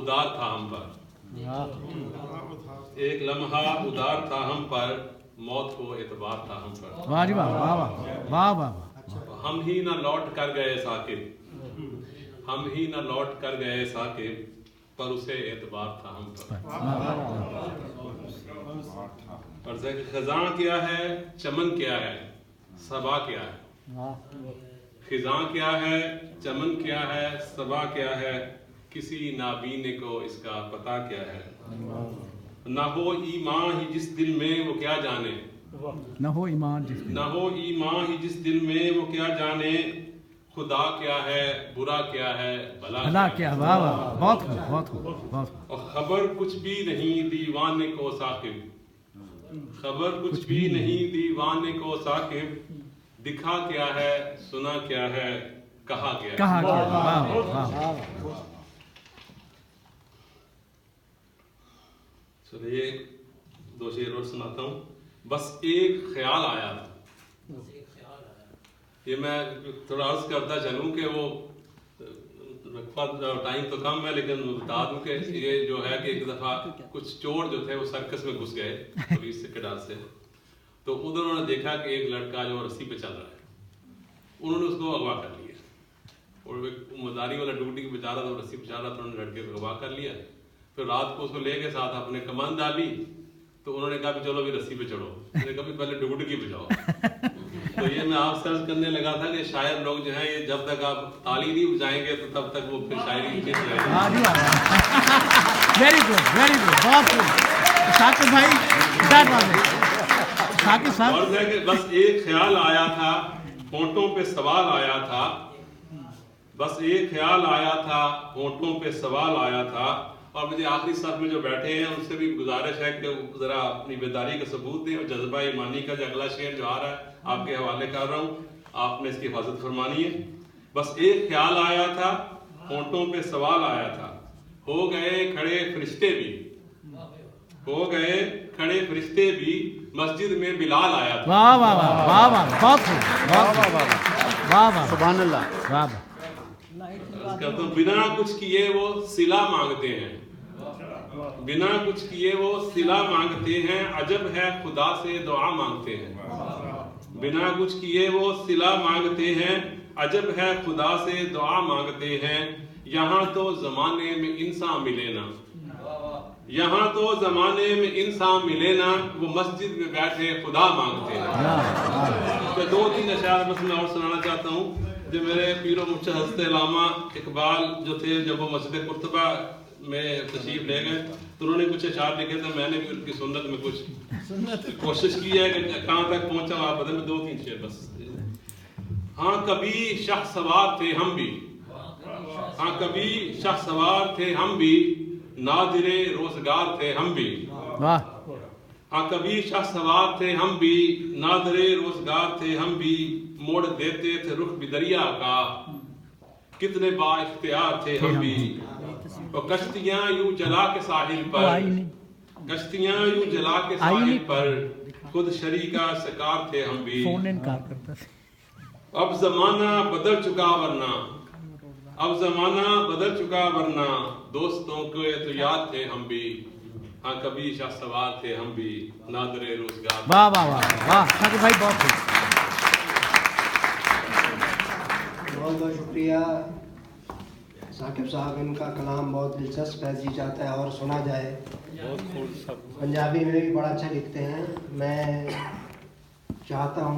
ادار تھا ہم پر، ایک لمحہ ادار تھا ہم پر، موت کو اعتبار تھا ہم پر. واہ جی واہ واہ واہ واہ. ہم ہی نہ لوٹ کر گئے ثاقب، ہم ہی نہ لوٹ کر گئے ثاقب، پر اسے اعتبار تھا ہم پر. اور خزاں کیا ہے، چمن کیا ہے، صبا کیا ہے. خزاں کیا ہے، چمن کیا ہے، صبا کیا ہے، کسی نابینے کو اس کا پتہ کیا ہے. نہ ہو ایمان ہی جس دل میں وہ کیا جانے، نہ ہو ایمان جس دل، نہ ہو ایمان ہی جس دل میں وہ کیا جانے، خدا کیا ہے، برا کیا ہے، بھلا کیا. واہ واہ، بہت خوب بہت خوب بہت خوب. اور خبر کچھ بھی نہیں دیوانے کو ثاقب، خبر کچھ بھی نہیں دیوانے کو ثاقب، دکھا کیا ہے، سنا کیا ہے، کہا کیا ہے. کہاں کیا. واہ واہ. چلیے دو شعر اور سناتا ہوں. بس ایک خیال آیا تھا. یہ میں تھوڑا عرض کرتا چلوں کہ وہ ٹائم تو کم ہے لیکن بتا دوں کہ یہ جو ہے کہ ایک دفعہ کچھ چور جو تھے وہ سرکس میں گھس گئے پولیس کے ڈر سے. تو ادھر انہوں نے دیکھا کہ ایک لڑکا جو رسی پہ چل رہا ہے، انہوں نے اس کو اغوا کر لیا. اور مزاری والا ڈیوٹی کے بیچارہ تھا، رسی پہ چل رہا تھا، انہوں نے لڑکے کو اغوا کر لیا. پھر رات کو اس کو لے کے ساتھ اپنے کمان ڈالی. تو انہوں نے کہا کہ چلو بھی رسی پہ چڑھو. انہوں نے کہا پہلے ڈبڈکی پہ جاؤ. تو یہ میں آپ سرچ کرنے لگا تھا کہ شاید لوگ جو ہیں یہ جب تک آپ تالی نہیں بجائیں گے تو تب تک وہ پھر شاعری نہیں چلے گی. ویری گڈ ویری گڈ، بہت خوب. ثاقب بھائی ثاقب صاحب. اور ہے کہ بس ایک خیال آیا تھا، ہونٹوں پہ سوال آیا تھا. بس ایک خیال آیا تھا، ہونٹوں پہ سوال آیا تھا. اور مجھے آخری صف میں جو بیٹھے ہیں ان سے بھی گزارش ہے کہ ذرا اپنی بیداری کا ثبوت دیں. اور جذبہ ایمانی کا جو اگلا شعر جو آ رہا ہے آپ کے حوالے کر رہا ہوں، آپ نے اس کی حفاظت فرمانی ہے. بس ایک خیال آیا تھا، ہونٹوں پہ سوال آیا تھا، ہو گئے کھڑے فرشتے بھی، ہو گئے کھڑے فرشتے بھی، مسجد میں بلال آیا تھا. واہ واہ واہ واہ واہ، بہت خوب بہت خوب. واہ واہ سبحان اللہ. واہ. کہتا ہوں بنا کچھ کیے وہ صلہ مانگتے ہیں، بنا کچھ کیے وہ صلہ مانگتے ہیں، عجب ہے خدا سے دعا مانگتے ہیں. بنا کچھ کیے وہ صلہ مانگتے ہیں، عجب ہے خدا سے دعا مانگتے ہیں. یہاں تو زمانے میں انسان ملے نا، یہاں تو زمانے میں انسان ملے نا، وہ مسجد میں بیٹھے خدا مانگتے ہیں. تو دو تین اشعار بس میں اور سنانا چاہتا ہوں. جو میرے پیر و مرشد حضرت علامہ اقبال جو تھے، جب وہ مسجد قرطبہ میں تشریف لے گئے تو انہوں نے کچھ اشعار لکھے تھے. میں نے بھی ان کی سنت میں کچھ کوشش کی ہے کہ کہاں تک پہنچا. آپ بدل میں دو تین شعر بس. ہاں کبھی شاہ سوار تھے ہم بھی، ہاں کبھی شاہ سوار تھے ہم بھی، نادر روزگار تھے ہم بھی. ہاں کبھی شاہ سوار تھے ہم بھی، نادر روزگار تھے ہم بھی، موڑ دیتے تھے رخ بھی دریا کا، کتنے با اختیار تھے ہم بھی. اور کشتیاں یوں جلا کے ساحل پر، کشتیاں یوں جلا کے ساحل پر، خود شریکہ شکار تھے ہم بھی. اب زمانہ بدل چکا ورنہ، اب زمانہ بدل چکا ورنہ، دوستوں کے تو یاد تھے ہم بھی. ہاں کبھی شاہ سوار تھے ہم بھی، نادر روزگار. واہ واہ واہ واہ. ثاقب بھائی بہت خوب. بہت بہت شکریہ ثاقب صاحب. ان کا کلام بہت دلچسپ ہے، جی چاہتا ہے اور سنا جائے. پنجابی میں بھی بڑا اچھا لکھتے ہیں. میں چاہتا ہوں